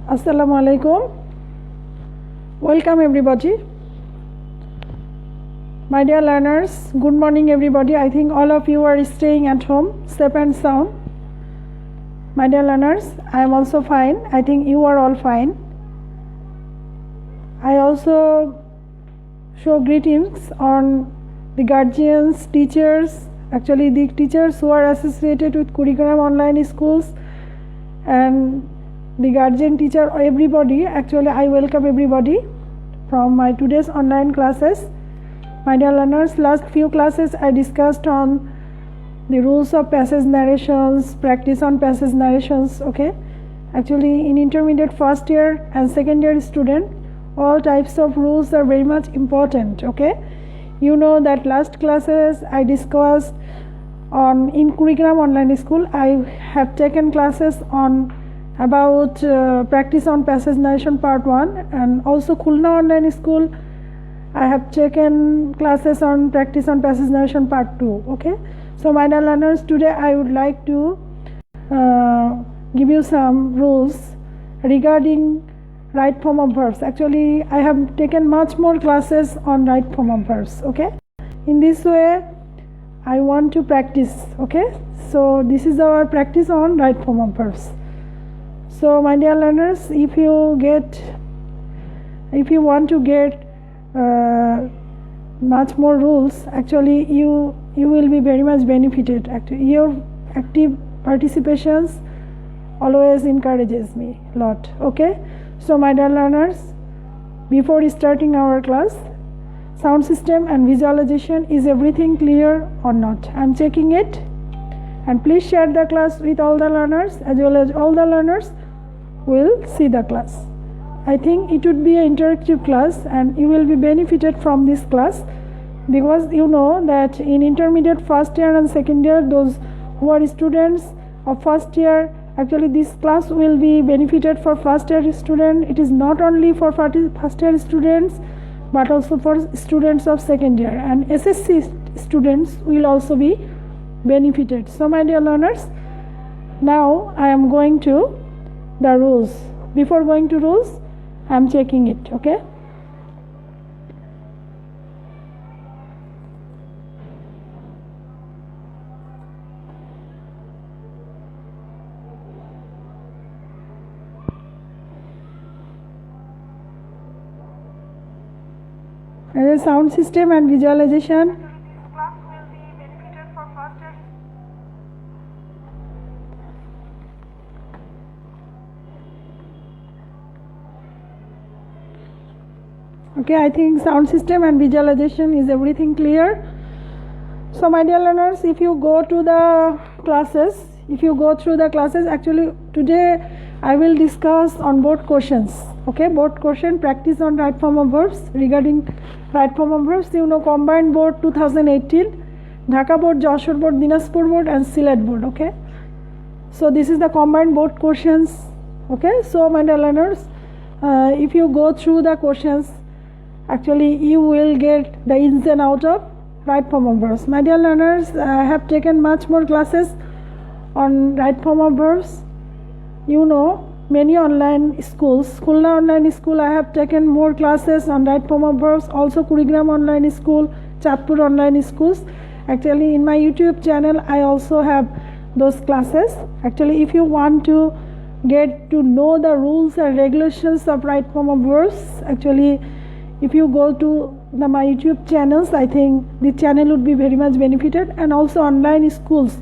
Assalamu alaikum. Welcome everybody. My dear learners, good morning everybody. I think all of you are staying at home, safe and sound. My dear learners, I am also fine. I think you are all fine. I also show greetings on the guardians, teachers, actually the teachers who are associated with Kurigram online schools and the guardian, teacher, everybody. Actually I welcome everybody from my today's online classes. My dear learners, last few classes I discussed on the rules of passage narrations, practice on passage narrations. Okay, actually in intermediate first year and second year student, all types of rules are very much important. Okay, you know that last classes I discussed on in Kurigram online school. I have taken classes on about practice on passage narration part 1, and also Khulna online school I have taken classes on practice on passage narration part 2. Okay, so my dear learners, today I would like to give you some rules regarding right form of verbs. Actually I have taken much more classes on right form of verbs. Okay, in this way I want to practice. Okay, so this is our practice on right form of verbs. So my dear learners, if you want to get much more rules, actually you will be very much benefited. Actually your active participations always encourages me a lot. Okay, so my dear learners, before starting our class, sound system and visualization, is everything clear or not? I am checking it, and please share the class with all the learners, as well as all the learners will see the class. I think it would be an interactive class and you will be benefited from this class, because you know that in intermediate first year and second year, those who are students of first year, actually this class will be benefited for first year student. It is not only for first year students but also for students of second year, and SSC students will also be benefited. So my dear learners, now I am going to the rules. Before going to rules, I am checking it. Okay, as a sound system and visualization, okay, I think sound system and visualization is everything clear. So my dear learners, if you go to the classes, actually today I will discuss on board questions. Okay, board question, practice on right form of verbs. Regarding right form of verbs, you know, combined board 2018, Dhaka board, Joshua board, Dinaspur board and Sylhet board. Okay, so this is the combined board questions. Okay, so my dear learners, if you go through the questions, actually you will get the ins and out of right form of verbs. My dear learners, I have taken much more classes on right form of verbs. You know, many online schools, Khulna online school, I have taken more classes on right form of verbs. Also Kurigram online school, Chatpur online schools. Actually in my YouTube channel I also have those classes. Actually if you want to get to know the rules and regulations of right form of verbs, actually if you go to my YouTube channels, I think the channel would be very much benefited. And also online schools,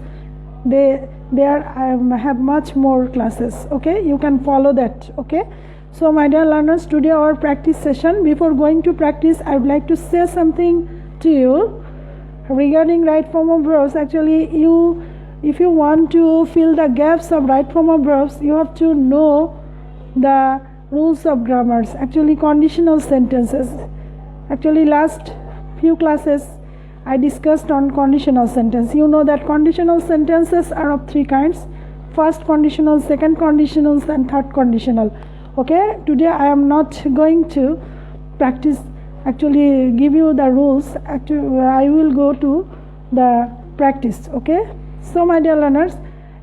they have much more classes. Okay, you can follow that. Okay, so my dear learners, today our practice session. Before going to practice, I would like to say something to you regarding right form of verbs. Actually if you want to fill the gaps of right form of verbs, you have to know the rules of grammars. Actually conditional sentences, actually last few classes I discussed on conditional sentence. You know that conditional sentences are of three kinds: first conditional, second conditional and third conditional. Okay, today I am not going to practice, actually give you the rules. Actually I will go to the practice. Okay, so my dear learners,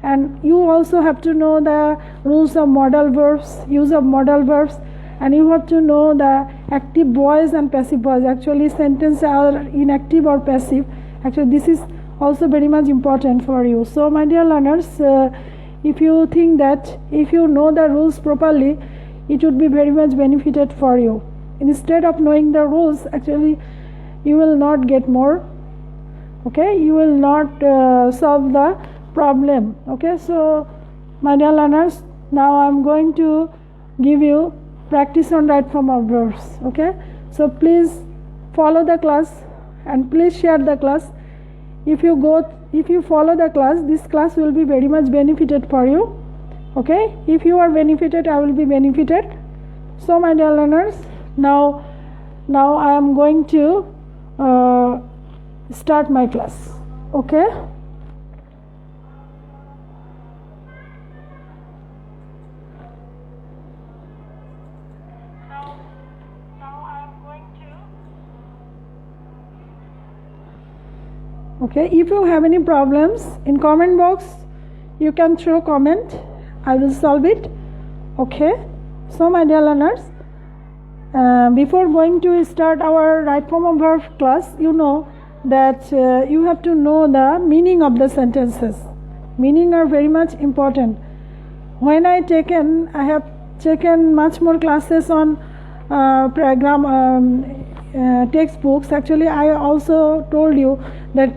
and you also have to know the rules of modal verbs, use of modal verbs, and you have to know the active voice and passive voice. Actually sentences are in active or passive. Actually this is also very much important for you. So my dear learners, if you think that if you know the rules properly, it would be very much benefited for you. Instead of knowing the rules, actually you will not get more, okay, you will not solve the problem. Okay, so my dear learners, now I am going to give you practice on right form of verbs. Okay, so please follow the class and please share the class. If you follow the class, this class will be very much benefited for you. Okay, if you are benefited, I will be benefited. So my dear learners, now I am going to start my class. Okay, okay, if you have any problems, in comment box you can throw comment, I will solve it. Okay, so my dear learners, before going to start our right form of verb class, you know that you have to know the meaning of the sentences. Meaning are very much important. When I have taken much more classes on textbooks. Actually I also told you that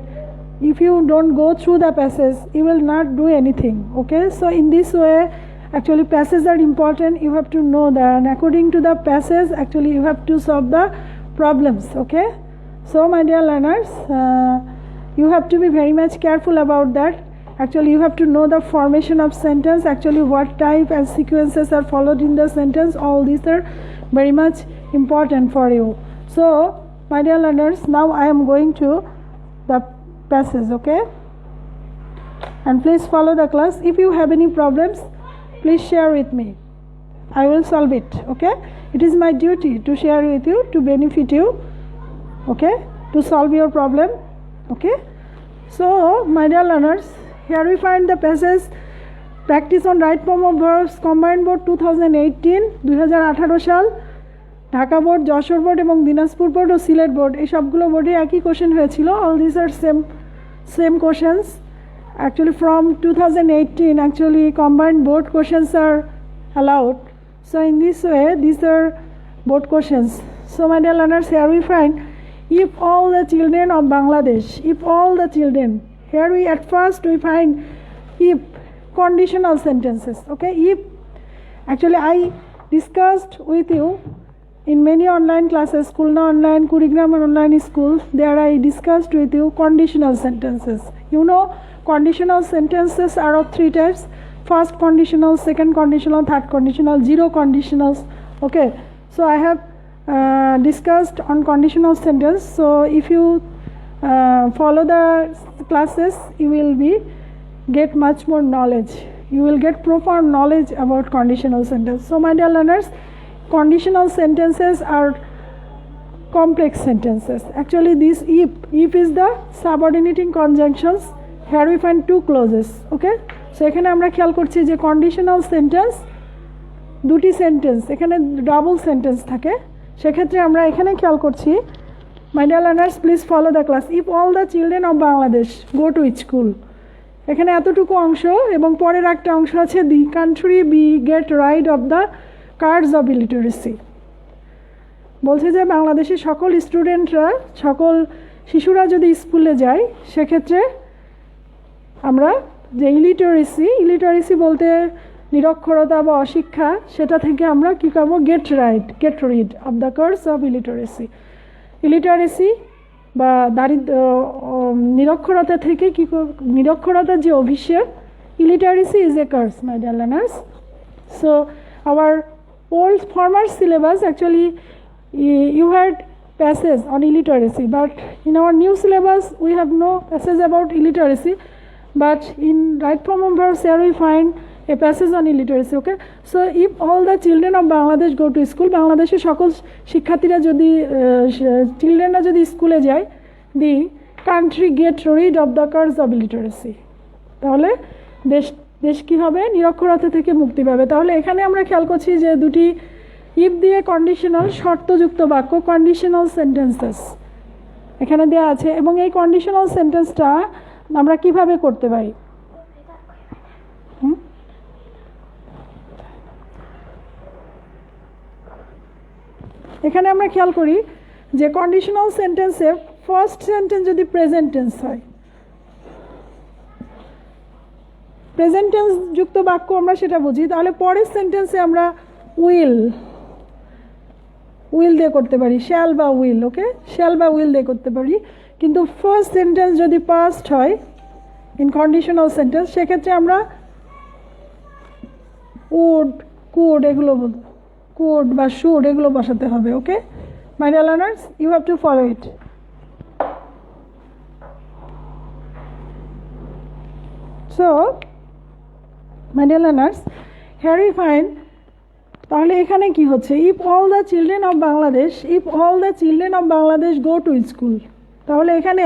if you don't go through the passage, you will not do anything. Okay, so in this way, actually passages are important. You have to know that, and according to the passage, actually you have to solve the problems. Okay, so my dear learners, you have to be very much careful about that. Actually you have to know the formation of sentence, actually what type and sequences are followed in the sentence. All these are very much important for you. So my dear learners, now I am going to the passage. Okay, and please follow the class. If you have any problems, please share with me, I will solve it. Okay, it is my duty to share with you, to benefit you, okay, to solve your problem. Okay, so my dear learners, here we find the passage practice on right form of verbs, combined board 2018 সাল, Dhaka board, Jessore board এবং Dinajpur board ও Sylhet board, এই সবগুলো বোর্ডে একই question হয়েছিল. All this are same questions. Actually from 2018, actually combined board questions are allowed. So in this way, these are board questions. So my dear learners, here we find if all the children of Bangladesh, if all the children, here we at first we find if conditional sentences. Okay, if actually I discussed with you in many online classes, Kulna online, Kurigram online school, there I discussed with you conditional sentences. You know, conditional sentences are of three types: first conditional, second conditional, third conditional, zero conditionals. Okay, so I have discussed on conditional sentence. So if you follow the classes, you will get much more knowledge. You will get profound knowledge about conditional sentence. So my dear learners, conditional sentences are complex sentences. Actually this if is the subordinating conjunctions. Here we find two clauses. Okay, so এখানে আমরা খেয়াল করছি যে conditional sentence, দুটি sentence, এখানে double sentence থাকে, সেক্ষেত্রে আমরা এখানে খেয়াল করছি. My dear learners, please follow the class. If all the children of Bangladesh go to school, এখানে এতটুকু অংশ এবং পরের একটা অংশ আছে, the country be get rid of the curse of illiteracy. বলছে যে বাংলাদেশের সকল স্টুডেন্টরা, সকল শিশুরা যদি স্কুলে যায়, সেক্ষেত্রে আমরা যে ইলিটারেসি বলতে নিরক্ষরতা বা অশিক্ষা, সেটা থেকে আমরা কী করবো, get rid of the curse of illiteracy. Illiteracy বা নিরক্ষরতা থেকে নিরক্ষরতার যে অভিষেক, illiteracy is a curse, my dear learners. So our former syllabus, actually you had passage on illiteracy, but in our new syllabus we have no passage about illiteracy, but in right form of verbs here we find a passage on illiteracy. Okay, so if all the children of Bangladesh go to school, বাংলাদেশের সকল শিক্ষার্থীরা যদি চিলড্রেনরা যদি স্কুলে যায়, the country get rid of the curse of illiteracy. তাহলে দেশ দেশ কী হবে, নিরক্ষরতা থেকে মুক্তি পাবে। তাহলে এখানে আমরা খেয়াল করছি যে দুটি ইফ দিয়ে কন্ডিশনাল শর্তযুক্ত বাক্য, কন্ডিশনাল সেন্টেন্সেস এখানে দেওয়া আছে, এবং এই কন্ডিশনাল সেন্টেন্সটা আমরা কিভাবে করতে পারি। এখানে আমরা খেয়াল করি যে কন্ডিশনাল সেন্টেন্সে ফার্স্ট সেন্টেন্স যদি প্রেজেন্ট টেন্স হয়, প্রেজেন্ট টেন্স যুক্ত বাক্য আমরা সেটা বুঝি, তাহলে পরের সেন্টেন্সে আমরা উইল দিয়ে করতে পারি, শ্যাল বা উইল, ওকে, শ্যাল বা উইল দিয়ে করতে পারি। কিন্তু ফার্স্ট সেন্টেন্স যদি পাস্ট হয় ইন কন্ডিশনাল সেন্টেন্স, সেক্ষেত্রে আমরা উড, কুড এগুলো, কুড বা শুড এগুলো বসাতে হবে। Okay my dear learners, you have to follow it. So my dear learners, here we find, তাহলে এখানে কি হচ্ছে, if all the children of Bangladesh, if all the children of Bangladesh go to school, তাহলে এখানে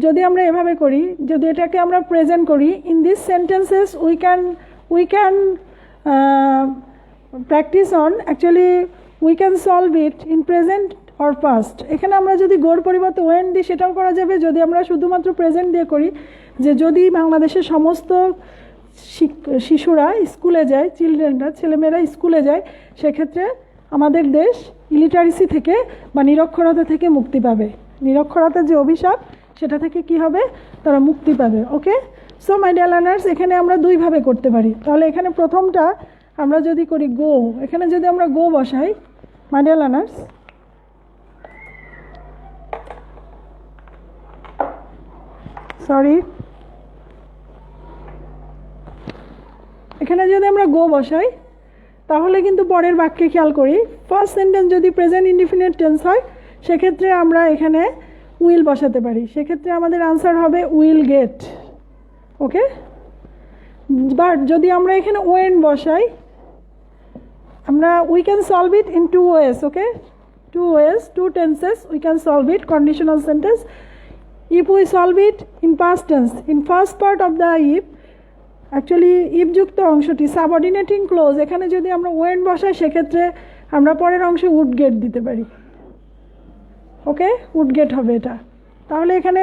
যদি আমরা এভাবে করি, যদি এটাকে আমরা প্রেজেন্ট করি, in this sentences we can practise on, actually we can solve it in present or past. এখানে আমরা যদি গোর পরিবর্তে ওয়েন দিই সেটাও করা যাবে, যদি আমরা শুধুমাত্র প্রেজেন্ট দিয়ে করি, যে যদি বাংলাদেশের সমস্ত শিশুরা স্কুলে যায়, চিলড্রেনরা, ছেলেমেয়েরা স্কুলে যায়, সেক্ষেত্রে আমাদের দেশ ইলিটারেসি থেকে বা নিরক্ষরতা থেকে মুক্তি পাবে, নিরক্ষরতার যে অভিশাপ সেটা থেকে কি হবে, তারা মুক্তি পাবে। ওকে, সো মাই ডিয়ার লার্নার্স, এখানে আমরা দুইভাবে করতে পারি। তাহলে এখানে প্রথমটা আমরা যদি করি গো, এখানে যদি আমরা গো বসাই, মাই ডিয়ার লার্নার্স, সরি, এখানে যদি আমরা গো বসাই, তাহলে কিন্তু পরের বাক্যে খেয়াল করি, ফার্স্ট সেন্টেন্স যদি প্রেজেন্ট ইনডিফিনিট টেন্স হয়, সেক্ষেত্রে আমরা এখানে উইল বসাতে পারি, সেক্ষেত্রে আমাদের আনসার হবে উইল গেট। ওকে, বাট যদি আমরা এখানে ওয়েন বসাই, আমরা we can solve it in two ways. Okay, two ways, two tenses we can solve it, conditional sentence. If we solve it in past tense, in first part of the if, actually ইফযুক্ত অংশটি subordinating close, এখানে যদি আমরা when বসাই, সেক্ষেত্রে আমরা পরের অংশে উড গেট দিতে পারি। ওকে, উড গেট হবে এটা। তাহলে এখানে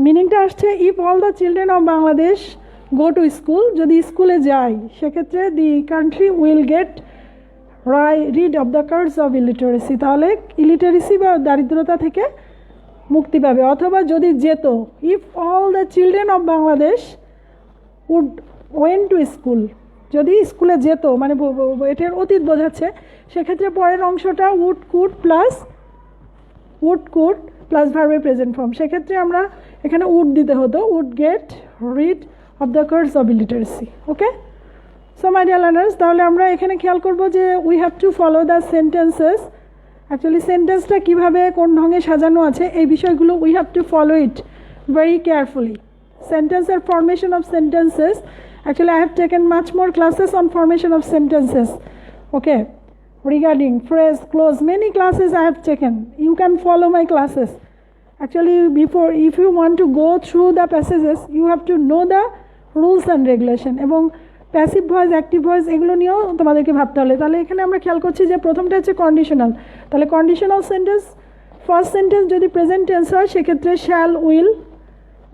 মিনিংটা আসছে, if all the children of Bangladesh go to school, যদি স্কুলে যায়, সেক্ষেত্রে the country will get rid of the curse of illiteracy, তাহলে ইলিটারেসি বা দারিদ্রতা থেকে মুক্তি পাবে। অথবা যদি যেত, if all the children of Bangladesh would went to school, যদি স্কুলে যেত, মানে এটার অতীত বোঝাচ্ছে, সেক্ষেত্রে পরের অংশটা উড কুড প্লাস ভার্বের প্রেজেন্ট ফর্ম, সেক্ষেত্রে আমরা এখানে উড দিতে হতো, would get rid of the curse of illiteracy. Okay, so my dear learners, তাহলে আমরা এখানে খেয়াল করব যে we have to follow the sentences, actually সেন্টেন্সটা কীভাবে কোন ঢঙে সাজানো আছে, এই বিষয়গুলো we have to follow it very carefully. Sentence and formation of sentences, actually I have taken much more classes on formation of sentences. Okay, regarding phrase, clause, many classes I have taken. You can follow my classes. Actually, before, if you want to go through the passages, you have to know the rules and regulation. এবং passive voice, active voice এগুলো নিয়েও তোমাদেরকে ভাবতে হবে। তাহলে এখানে আমরা খেয়াল করছি যে প্রথমটা হচ্ছে কন্ডিশনাল, তাহলে কন্ডিশনাল সেন্টেন্স, ফার্স্ট সেন্টেন্স যদি প্রেজেন্ট টেন্স হয়, সেক্ষেত্রে শ্যাল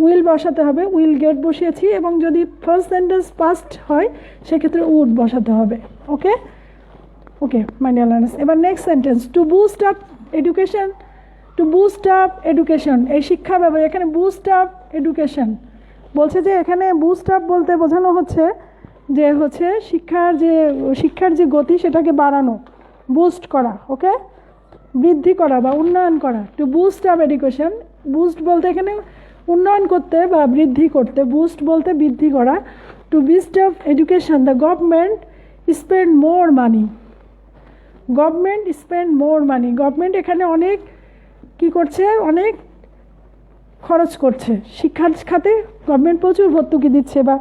উইল বসাতে হবে, উইল গেট বসিয়েছি, এবং যদি ফার্স্ট সেন্টেন্স পাস্ট হয়, সেক্ষেত্রে উড বসাতে হবে। ওকে, ওকে মাই ডিয়ার লার্নার্স, এবার next sentence, two boost up education, two boost up education, এই শিক্ষা ব্যবস্থা, এখানে বুস্ট আপ এডুকেশন বলছে যে এখানে বুস্ট আপ বলতে বোঝানো হচ্ছে যে হচ্ছে শিক্ষার যে গতি সেটাকে বাড়ানো, বুস্ট করা। ওকে, বৃদ্ধি করা বা উন্নয়ন করা, two boost up education, boost বলতে এখানে উন্নয়ন করতে বা বৃদ্ধি করতে, বুস্ট বলতে বৃদ্ধি করা। Two boost up education, the government spend more money, government spend more money, government এখানে অনেক কি করছে, অনেক খরচ করছে, শিক্ষার খাতে গভর্নমেন্ট প্রচুর ভর্তুকি দিচ্ছে বা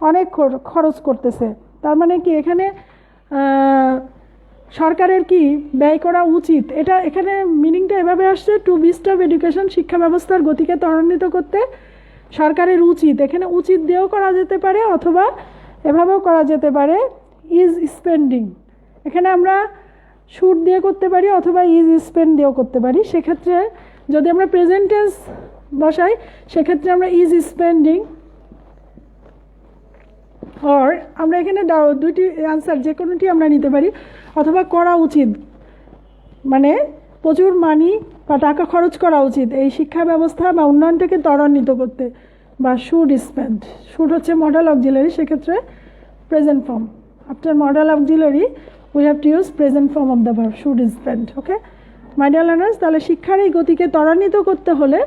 অনেক খরচ করতেছে। তার মানে কি এখানে সরকারের কি ব্যয় করা উচিত, এটা এখানে মিনিংটা এভাবে আসছে, টু বুস্ট আপ এডুকেশন, শিক্ষা ব্যবস্থার গতিকে ত্বরান্বিত করতে সরকারের উচিত, এখানে উচিত দিয়েও করা যেতে পারে অথবা এভাবেও করা যেতে পারে, ইজ স্পেন্ডিং। এখানে আমরা শুড দিয়ে করতে পারি অথবা ইজ স্পেন্ড দিয়েও করতে পারি। সেক্ষেত্রে যদি আমরা প্রেজেন্ট টেন্স বসাই সেক্ষেত্রে আমরা ইজ স্পেন্ডিং, অর আমরা এখানে দুইটি অ্যান্সার যে কোনোটি আমরা নিতে পারি, অথবা করা উচিত, মানে প্রচুর মানি বা টাকা খরচ করা উচিত এই শিক্ষা ব্যবস্থা বা উন্নয়নটাকে ত্বরান্বিত করতে, বা শুড স্পেন্ড। শুড হচ্ছে মডেল অক্সিলারি, সেক্ষেত্রে present form. After modal auxiliary we have to use present form of the verb should spend. Okay my dear learners, তাহলে শিক্ষার এই গতিকে ত্বরান্বিত করতে হলে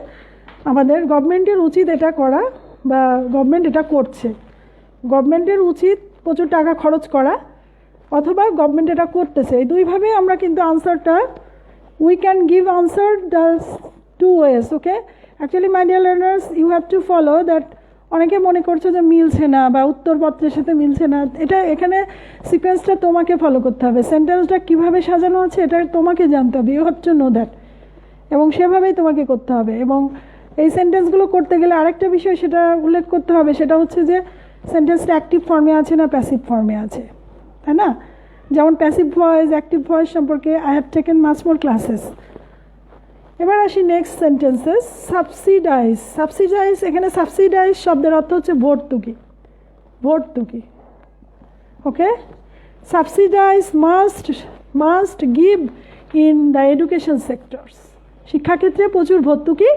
আমাদের গভর্নমেন্টের উচিত এটা করা, বা গভর্নমেন্ট এটা করছে। গভর্নমেন্টের উচিত প্রচুর টাকা খরচ করা, অথবা গভর্নমেন্ট এটা করতেছে। এই দুইভাবে আমরা কিন্তু আনসারটা, we can give answer the two ways. Okay actually my dear learners, you have to follow that. অনেকে মনে করছে যে মিলছে না বা উত্তরপত্রের সাথে মিলছে না, এটা এখানে সিকোয়েন্সটা তোমাকে ফলো করতে হবে। সেন্টেন্সটা কীভাবে সাজানো আছে এটা তোমাকে জানতে হবে, you have to know that, এবং সেভাবেই তোমাকে করতে হবে। এবং এই সেন্টেন্সগুলো করতে গেলে আরেকটা বিষয় সেটা উল্লেখ করতে হবে, সেটা হচ্ছে যে সেন্টেন্সটা অ্যাক্টিভ ফর্মে আছে না প্যাসিভ ফর্মে আছে, তাই না? যেমন প্যাসিভ ভয়েস, অ্যাক্টিভ ভয়েস সম্পর্কে I have taken much more classes. এবার আসি নেক্সট সেন্টেন্সেস। সাবসিডাইজ। সাবসিডাইজ, এখানে সাবসিডাইজ শব্দের অর্থ হচ্ছে ভর্তুকি, ভর্তুকি। Okay subsidize must give in the education sectors. শিক্ষাক্ষেত্রে প্রচুর ভর্তুকি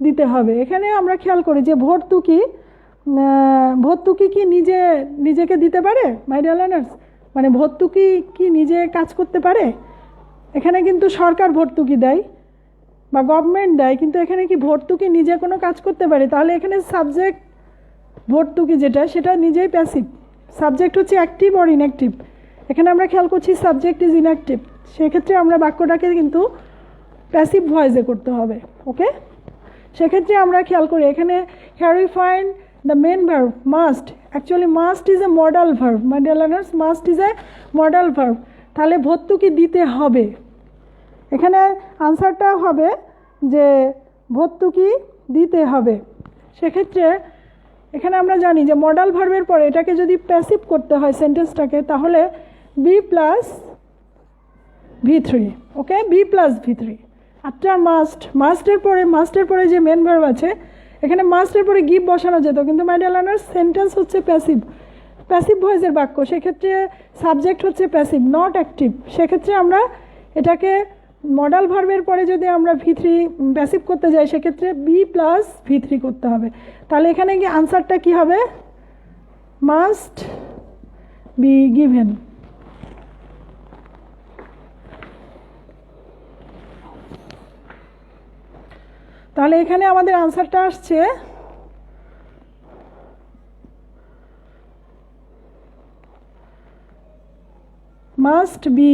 দিতে হবে। এখানে আমরা খেয়াল করি যে ভর্তুকি কি নিজেকে দিতে পারে মাই ডিয়ার লার্নার্স? মানে ভর্তুকি কি নিজে কাজ করতে পারে? এখানে কিন্তু সরকার ভর্তুকি দেয় বা গভর্নমেন্ট দেয়, কিন্তু এখানে কি ভর্তুকি নিজে কোনো কাজ করতে পারে? তাহলে এখানে সাবজেক্ট ভর্তুকি যেটা, সেটা নিজেই প্যাসিভ। সাবজেক্ট হচ্ছে অ্যাক্টিভ অর ইনঅ্যাক্টিভ। এখানে আমরা খেয়াল করছি সাবজেক্ট ইজ ইনঅ্যাক্টিভ, সেক্ষেত্রে আমরা বাক্যটাকে কিন্তু প্যাসিভ ভয়েসে করতে হবে। ওকে সেক্ষেত্রে আমরা খেয়াল করি এখানে here we find the main verb must. Actually must is a modal verb, my dear learners, must is a modal verb. তাহলে ভর্তুকি দিতে হবে। এখানে আনসারটা হবে যে ভর্তুকি দিতে হবে। সেক্ষেত্রে এখানে আমরা জানি যে মডাল ভার্বের পরে এটাকে যদি প্যাসিভ করতে হয় সেন্টেন্সটাকে, তাহলে বি প্লাস V3। ওকে বি প্লাস V3 আফটার মাস্টের পরে যে মেন ভার্ব আছে, এখানে মাস্টের পরে গিভ বসানো যেত, কিন্তু মাই ডিয়ার লার্নার্স সেন্টেন্স হচ্ছে প্যাসিভ ভয়েসের বাক্য। সেক্ষেত্রে সাবজেক্ট হচ্ছে প্যাসিভ, নট অ্যাক্টিভ। সেক্ষেত্রে আমরা এটাকে মডাল ভার্বের পরে যদি আমরা V3 প্যাসিভ করতে যাই, সেক্ষেত্রে বি প্লাস V3 করতে হবে। তাহলে এখানে কি আনসারটা কি হবে? Must be given. তাহলে এখানে আমাদের আনসারটা আসছে মাস্ট বি,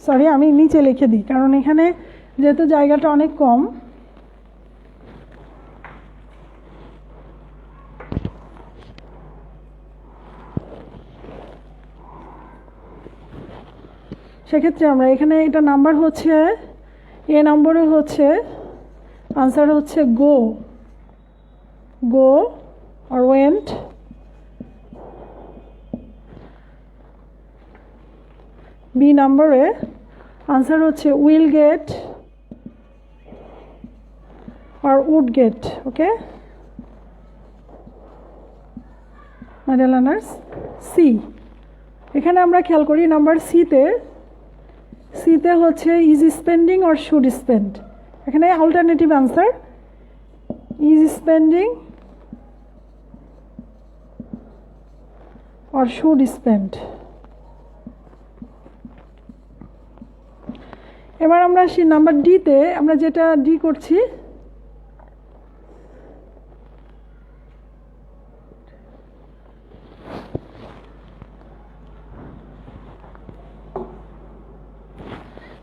সরি আমি নিচে লিখে দিই কারণ এখানে যেহেতু জায়গাটা অনেক কম। সেক্ষেত্রে আমরা এখানে এটা নাম্বার হচ্ছে এ নম্বরে হচ্ছে আনসার হচ্ছে গো or went। বি নম্বরে আনসার হচ্ছে will get or would get। Okay my dear learners, C, এখানে আমরা খেয়াল করি নাম্বার সিতে হচ্ছে is spending or should spend. এখানে alternative answer is spending or should spend. এবার আমরা সেই নাম্বার ডিতে আমরা যেটা ডি করছি,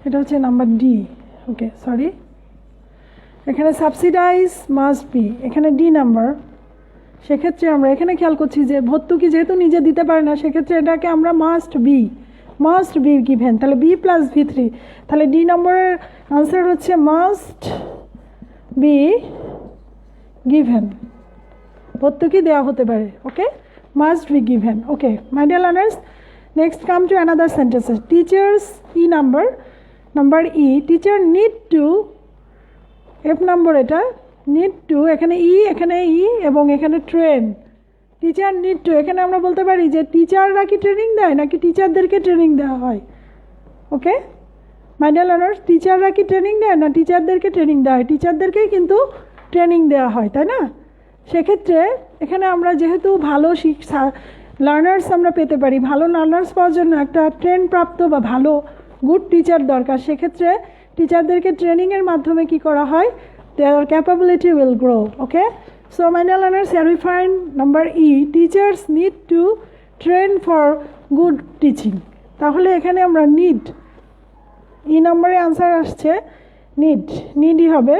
এটা হচ্ছে নাম্বার ডি। ওকে সরি, এখানে সাবসিডাইজ মাস্ট বি, এখানে ডি নাম্বার। সেক্ষেত্রে আমরা এখানে খেয়াল করছি যে ভর্তুকি যেহেতু নিজে দিতে পারে না, সেক্ষেত্রে এটাকে আমরা মাস্ট বি গিভেন। তাহলে বি প্লাস V3, তাহলে ডি নম্বরের আনসার হচ্ছে মাস্ট বি গিভেন, প্রত্যেকই দেওয়া হতে পারে। Okay, must be given. Okay my dear learners, next come to another sentences. Teachers E number E, teacher need to, F number এটা, need two, এখানে ই এবং এখানে ট্রেন। টিচার নিড টু, এখানে আমরা বলতে পারি যে টিচাররা কি ট্রেনিং দেয় নাকি টিচারদেরকে ট্রেনিং দেওয়া হয়। ওকে মাই ডিয়ার লার্নার্স, টিচাররা কি ট্রেনিং দেয় না টিচারদেরকে ট্রেনিং দেওয়া হয়? টিচারদেরকেই কিন্তু ট্রেনিং দেওয়া হয়, তাই না? সেক্ষেত্রে এখানে আমরা যেহেতু ভালো লার্নার্স আমরা পেতে পারি, ভালো লার্নার্স পাওয়ার জন্য একটা ট্রেন প্রাপ্ত বা ভালো গুড টিচার দরকার। সেক্ষেত্রে টিচারদেরকে ট্রেনিংয়ের মাধ্যমে কি করা হয়? There capability will grow. Okay, so my dear learners, here we find number E, teachers need to train for good teaching. তাহলে এখানে আমরা নিড, ই নম্বরে আনসার আসছে নিডই হবে।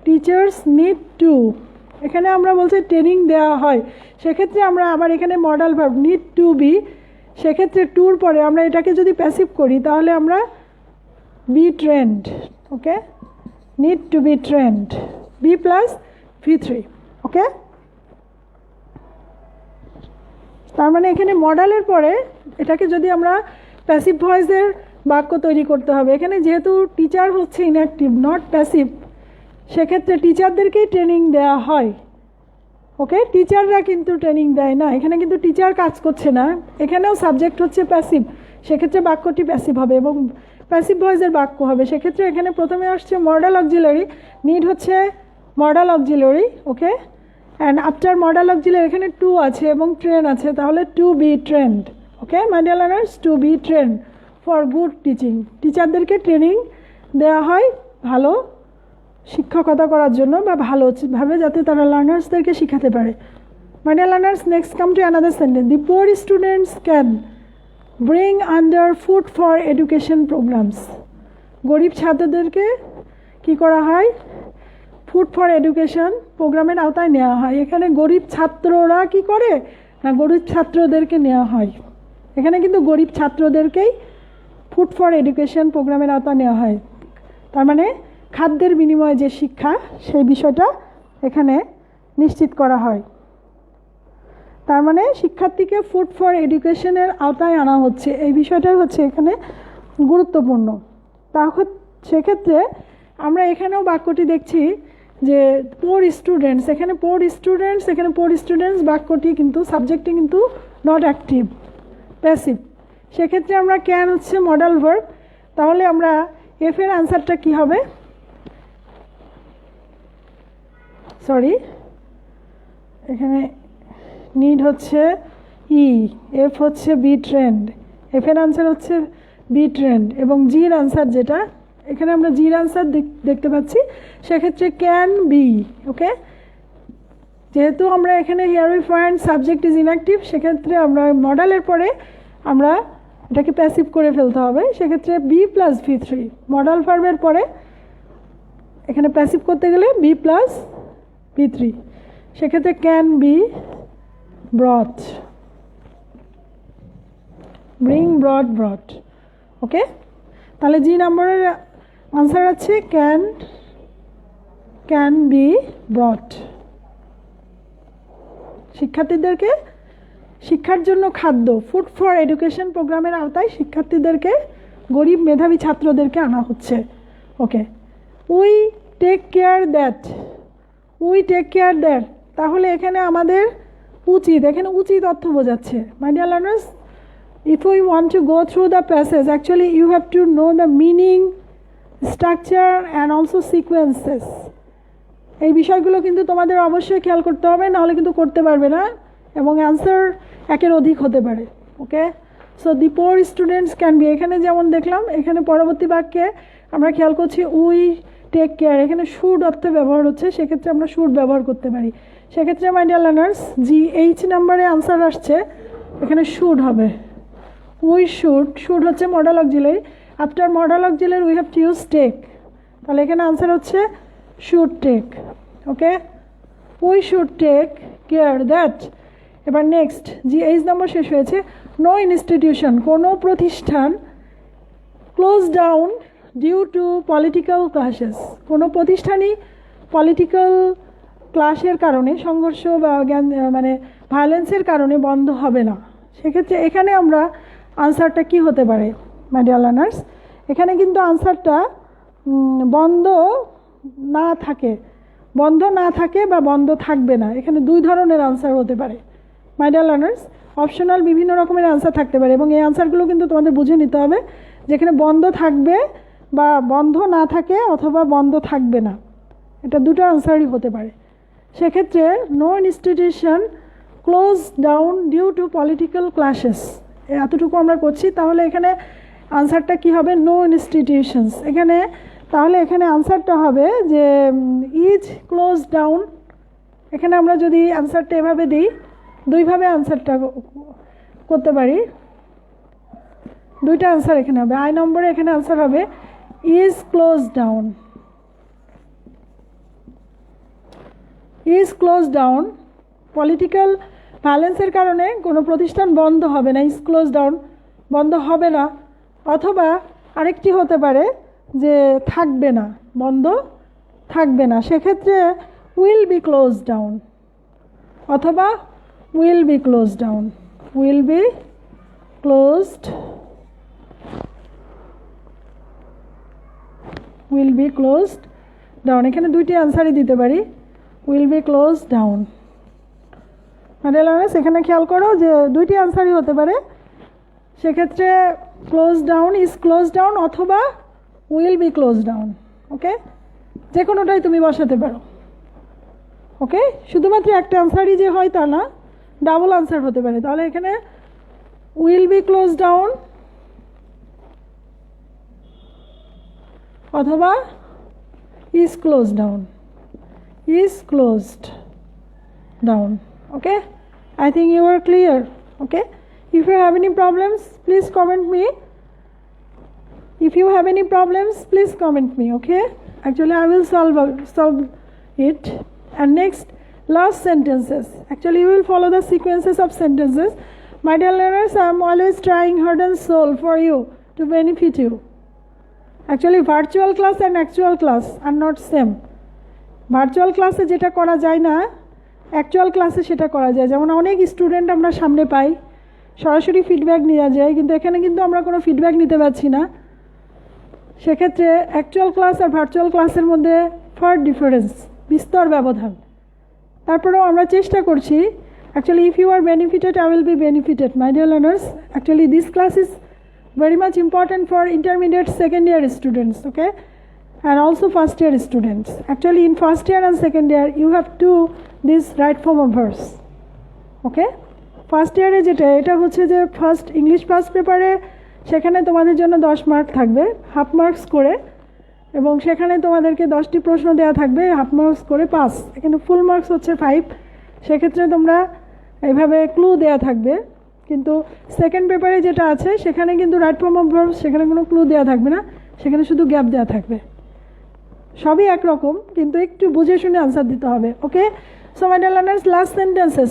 টিচার্স নিড টু, এখানে আমরা বলছি ট্রেনিং দেওয়া হয়, সেক্ষেত্রে আমরা আবার এখানে modal verb need to be, সেক্ষেত্রে টুর পরে আমরা এটাকে যদি প্যাসিভ করি তাহলে আমরা be trend. Okay, need to be trend, be plus V3। Okay, তার মানে এখানে মডালের পরে এটাকে যদি আমরা প্যাসিভ ভয়েসের বাক্য তৈরি করতে হবে। এখানে যেহেতু টিচার হচ্ছে ইনঅ্যাক্টিভ, নট প্যাসিভ, সেক্ষেত্রে টিচারদেরকেই ট্রেনিং দেওয়া হয়। ওকে, টিচাররা কিন্তু ট্রেনিং দেয় না, এখানে কিন্তু টিচার কাজ করছে না, এখানেও সাবজেক্ট হচ্ছে প্যাসিভ, সেক্ষেত্রে বাক্যটি প্যাসিভ হবে এবং প্যাসিভ ভয়েসের বাক্য হবে। সেক্ষেত্রে এখানে প্রথমে আসছে মডাল অক্সিলারি, নিড হচ্ছে modal auxiliary. Okay, and after modal auxiliary এখানে টু আছে এবং ট্রেন আছে, তাহলে to be trend. Okay my dear learners, to be trained for good teaching, টিচারদেরকে ট্রেনিং দেওয়া হয় ভালো শিক্ষকতা করার জন্য বা ভালোভাবে যাতে তারা লার্নার্সদেরকে শেখাতে পারে। My dear learners, next come to another sentence. The poor students can bring under food for education programs. গরিব ছাত্রদেরকে কি করা হয়? ফুড ফর এডুকেশন প্রোগ্রামের আওতায় নেওয়া হয়। এখানে গরিব ছাত্ররা কি করে না, গরিব ছাত্রদেরকে নেওয়া হয়। এখানে কিন্তু গরিব ছাত্রদেরকেই ফুড ফর এডুকেশন প্রোগ্রামের আওতায় নেওয়া হয়। তার মানে খাদ্যের বিনিময়ে যে শিক্ষা, সেই বিষয়টা এখানে নিশ্চিত করা হয়। তার মানে শিক্ষার্থীকে ফুড ফর এডুকেশনের আওতায় আনা হচ্ছে, এই বিষয়টাই হচ্ছে এখানে গুরুত্বপূর্ণ। তাহলে সেক্ষেত্রে আমরা এখানেও বাক্যটি দেখছি যে পোর স্টুডেন্টস, এখানে পোর স্টুডেন্টস বাক্যটি কিন্তু সাবজেক্টটি কিন্তু নট অ্যাক্টিভ, প্যাসিভ। সেক্ষেত্রে আমরা ক্যান হচ্ছে মডাল ভার্ব, তাহলে আমরা এফের আনসারটা কি হবে? সরি, এখানে নিড হচ্ছে ই, এফ হচ্ছে বি ট্রেন্ড, এফের আনসার হচ্ছে বি ট্রেন্ড এবং জির আনসার যেটা এখানে আমরা জির আনসার দেখতে পাচ্ছি, সেক্ষেত্রে ক্যান বি। ওকে, যেহেতু আমরা এখানে here we find subject is inactive, সেক্ষেত্রে আমরা মডালের পরে আমরা এটাকে প্যাসিভ করে ফেলতে হবে। সেক্ষেত্রে বি প্লাস V3, মডাল ভার্বের পরে এখানে প্যাসিভ করতে গেলে বি প্লাস V3, সেক্ষেত্রে can be brought, bring brought. Okay, তাহলে জি নম্বরের আনসার আছে ক্যান বি ব্রট। শিক্ষার্থীদেরকে শিক্ষার জন্য খাদ্য, ফুড ফর এডুকেশন প্রোগ্রামের আওতায় শিক্ষার্থীদেরকে, গরিব মেধাবী ছাত্রদেরকে আনা হচ্ছে। ওকে, উই টেক কেয়ার দ্যাট, তাহলে এখানে আমাদের উচিত, এখানে উচিত অর্থ বোঝাচ্ছে। মাই dear learners, if we want to go through the passage, actually you have to know the meaning, structure and also sequences. এই বিষয়গুলো কিন্তু তোমাদের অবশ্যই খেয়াল করতে হবে, নাহলে কিন্তু করতে পারবে না এবং অ্যান্সার একের অধিক হতে পারে। Okay, so the poor students can be, এখানে যেমন দেখলাম, এখানে পরবর্তী বাক্যে আমরা খেয়াল করছি উই টেক কেয়ার, এখানে শুড অর্থে ব্যবহার হচ্ছে, সেক্ষেত্রে আমরা শুড ব্যবহার করতে পারি। সেক্ষেত্রে my dear learners, G H নাম্বারে আনসার আসছে, এখানে শুড হবে। উই শুড হচ্ছে modal auxiliary, after modal auxiliary we have to use take, তাহলে এখানে আনসার হচ্ছে should take. Okay, we should take care that. এবার নেক্সট জি এইচ নম্বর শেষ হয়েছে। নো ইনস্টিটিউশন, কোনো প্রতিষ্ঠান close down due to political clashes, কোনো প্রতিষ্ঠানই পলিটিক্যাল ক্লাশের কারণে, সংঘর্ষ বা মানে ভায়োলেন্সের কারণে বন্ধ হবে না। সেক্ষেত্রে এখানে আমরা আনসারটা কি হতে পারে মাই ডিয়ার লার্নার্স? এখানে কিন্তু আনসারটা বন্ধ না থাকে বা বন্ধ থাকবে না। এখানে দুই ধরনের আনসার হতে পারে মাই ডিয়ার লার্নার্স। অপশনাল বিভিন্ন রকমের আনসার থাকতে পারে এবং এই আনসারগুলো কিন্তু তোমাদের বুঝে নিতে হবে, যেখানে বন্ধ থাকবে বা বন্ধ না থাকে অথবা বন্ধ থাকবে না, এটা দুটো আনসারই হতে পারে। সেক্ষেত্রে no institution close down due to political clashes, এতটুকু আমরা করছি। তাহলে এখানে আনসারটা কি হবে? No institutions. তাহলে এখানে আনসারটা হবে যে ইজ ক্লোজ ডাউন। এখানে আমরা যদি আনসারটা এভাবে দিই, দুইভাবে আনসারটা করতে পারি, দুইটা আনসার এখানে হবে। আই নম্বরে এখানে আনসার হবে is close down. Is close down, political ভায়োলেন্সের কারণে কোনো প্রতিষ্ঠান বন্ধ হবে না, ইজ ক্লোজ ডাউন বন্ধ হবে না। অথবা আরেকটি হতে পারে যে থাকবে না, বন্ধ থাকবে না, সেক্ষেত্রে উইল বি ক্লোজ ডাউন অথবা will be close down, will be closed, will be closed down. এখানে দুইটি আনসারই দিতে পারি, উইল বি ক্লোজ ডাউন। মানে এখানে খেয়াল করো যে দুইটি আনসারই হতে পারে। সেক্ষেত্রে close down, is close down অথবা উইল বি ক্লোজ ডাউন। ওকে, যে কোনোটাই তুমি বসাতে পারো। ওকে, শুধুমাত্র একটা আনসারই যে হয় তা না, ডাবল আনসার হতে পারে। তাহলে এখানে উইল বি ক্লোজ ডাউন অথবা is close down, is closed down. Okay, I think you are clear. Okay, if you have any problems please comment me. If you have any problems please comment me. Okay, actually I will solve it. And next, last sentences. Actually you will follow the sequences of sentences. My dear learners, I am always trying heart and soul for you to benefit you. Actually virtual class and actual class are not same. Virtual class e jeta kora jay na actual ক্লাসে সেটা করা যায়। যেমন অনেক student আমরা সামনে পাই, সরাসরি feedback নেওয়া যায়, কিন্তু এখানে কিন্তু আমরা কোনো ফিডব্যাক নিতে পারছি না। সেক্ষেত্রে অ্যাকচুয়াল ক্লাস আর ভার্চুয়াল ক্লাসের মধ্যে ফার ডিফারেন্স, বিস্তর ব্যবধান। তারপরেও আমরা চেষ্টা করছি। Actually if you are benefited I will be benefited my dear learners. Actually this class is very much important for intermediate second year students, okay, and also first year students. Actually in first year and second year you have to this right form of verse. Okay, first ইয়ারে যেটা, এটা হচ্ছে যে first English first পেপারে সেখানে তোমাদের জন্য 10 mark থাকবে হাফ মার্কস করে, এবং সেখানে তোমাদেরকে 10টি প্রশ্ন দেওয়া থাকবে হাফ মার্কস করে 5। এখানে ফুল মার্কস হচ্ছে 5। সেক্ষেত্রে তোমরা এইভাবে ক্লু দেওয়া থাকবে। কিন্তু সেকেন্ড পেপারে যেটা আছে সেখানে কিন্তু রাইট ফর্ম অফ ভার্বস, সেখানে কোনো ক্লু দেওয়া থাকবে না, সেখানে শুধু গ্যাপ দেওয়া থাকবে। সবই একরকম, কিন্তু একটু বুঝে শুনে আনসার দিতে হবে। Okay, so my dear learners, last sentences.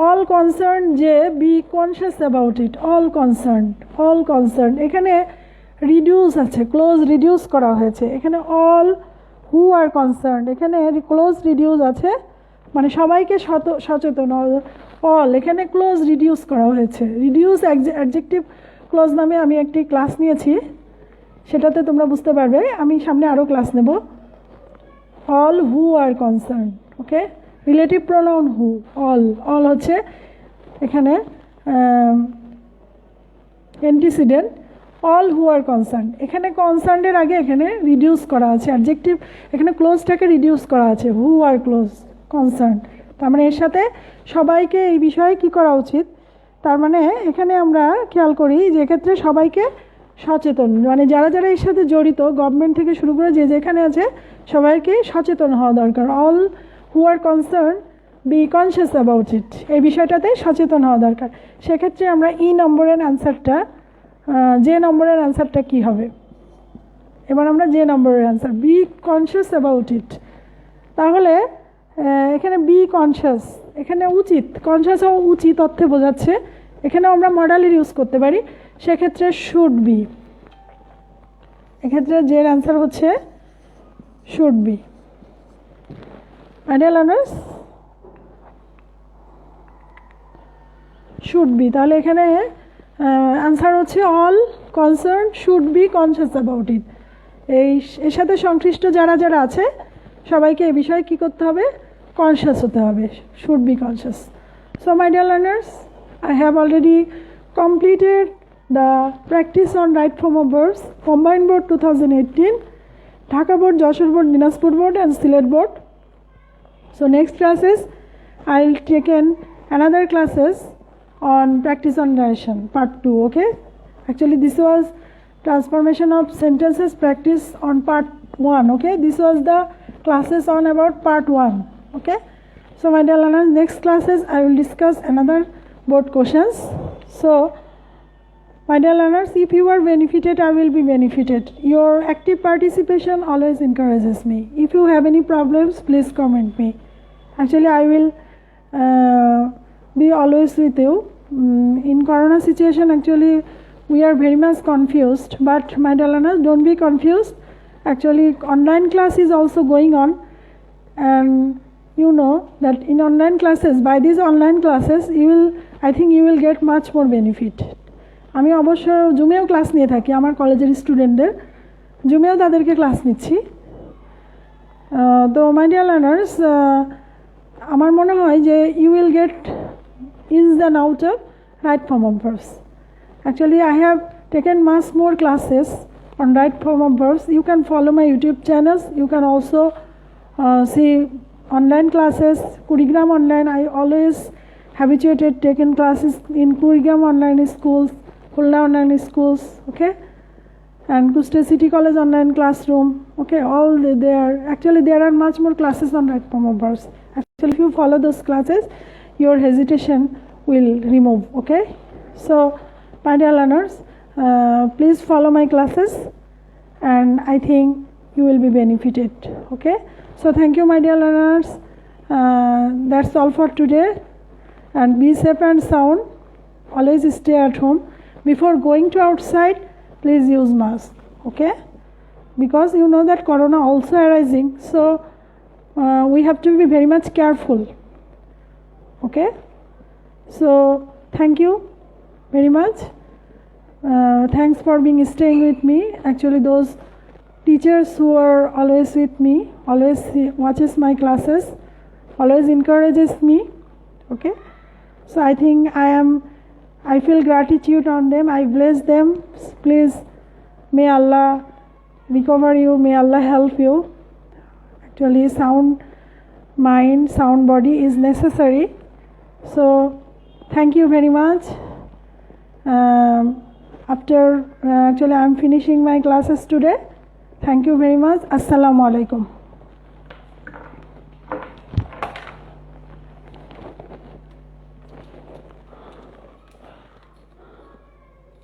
All concern যে be conscious about it. All concern, এখানে রিডিউস আছে, ক্লোজ রিডিউস করা হয়েছে। এখানে অল হু আর কনসার্ন, এখানে ক্লোজ রিডিউস আছে, মানে সবাইকে সচেতন। অল এখানে ক্লোজ রিডিউস করা হয়েছে। রিডিউস অ্যাডজেক্টিভ ক্লোজ নামে আমি একটি ক্লাস নিয়েছি, সেটাতে তোমরা বুঝতে পারবে। আমি সামনে আরও ক্লাস নেব। All who are concern, okay, relative pronoun who, all হচ্ছে এখানে antecedent. All who are concern, এখানে কনসার্নের আগে এখানে রিডিউস করা আছে অ্যাডজেক্টিভ, এখানে ক্লোজটাকে রিডিউস করা আছে, হু আর ক্লোজ কনসার্ন। তার মানে এর সাথে সবাইকে এই বিষয়ে কি করা উচিত, তার মানে এখানে আমরা খেয়াল করি যে এক্ষেত্রে সবাইকে সচেতন, মানে যারা যারা এর সাথে জড়িত, গভর্নমেন্ট থেকে শুরু করে যে যেখানে আছে সবাইকে সচেতন হওয়া দরকার। All who are concern B conscious about ইট, এই বিষয়টাতে সচেতন হওয়া দরকার। সেক্ষেত্রে আমরা ই নম্বরের অ্যান্সারটা, যে নম্বরের অ্যান্সারটা কী হবে, এবার আমরা যে নম্বরের অ্যান্সার বি কনসিয়াস অ্যাবাউট ইট। তাহলে এখানে বি কনসিয়াস, এখানে উচিত, কনসিয়াস হওয়া উচিত অর্থে বোঝাচ্ছে, এখানেও আমরা মডালের ইউজ করতে পারি। সেক্ষেত্রে শুড বি, এক্ষেত্রে যে অ্যান্সার হচ্ছে should be. My dear learners, should be, তাহলে এখানে আনসার হচ্ছে all concerned should be conscious about it. এর সাথে সংশ্লিষ্ট যারা যারা আছে সবাইকে এই বিষয়ে কী করতে হবে, কনসিয়াস হতে হবে, should be conscious. So my dear learners, I have already completed the practice on right form of verbs, combined board 2018, Dhaka board, Joshua board, Dinajpur board and Sylhet board. So next classes I will take in another classes on practice on narration part 2. Okay, actually this was transformation of sentences practice on part 1. Okay, this was the classes on about part 1. Okay, so my dear learners, next classes I will discuss another board questions. So my dear learners, if you are benefited, I will be benefited. Your active participation always encourages me. If you have any problems, please comment me. Actually I will be always with you. In corona situation actually we are very much confused, but my dear learners, don't be confused. Actually online class is also going on, and you know that in online classes, by these online classes I think you will get much more benefit. আমি অবশ্য জুমেও class নিয়ে থাকি, আমার কলেজের স্টুডেন্টদের জুমেও তাদেরকে class নিচ্ছি। তো মাই ডিয়ার লার্নার্স, আমার মনে হয় যে you will get ins and out of right form of verbs. Actually I have taken much more classes on right form of verbs. You can follow my YouTube channels. You can also see online classes, Kurigram online. I always habituated taken classes in Kurigram online schools, Khulna online schools, okay, and Kuste City College online classroom, okay, all there. Actually there are much more classes on right form of verbs. Actually if you follow those classes, your hesitation will remove. Okay, so my dear learners, please follow my classes and I think you will be benefited. Okay, so thank you my dear learners. That's all for today, and be safe and sound. Always stay at home. Before going to outside, please use mask. Okay, because you know that corona also arising, so we have to be very much careful. Okay, so thank you very much. Thanks for being staying with me. Actually those teachers who are always with me, always watches my classes, always encourages me. Okay, so I think I feel gratitude on them. I bless them. Please, may Allah recover you, may Allah help you. Actually sound mind, sound body is necessary. So thank you very much. After actually I am finishing my classes today. Thank you very much. Assalamu alaikum.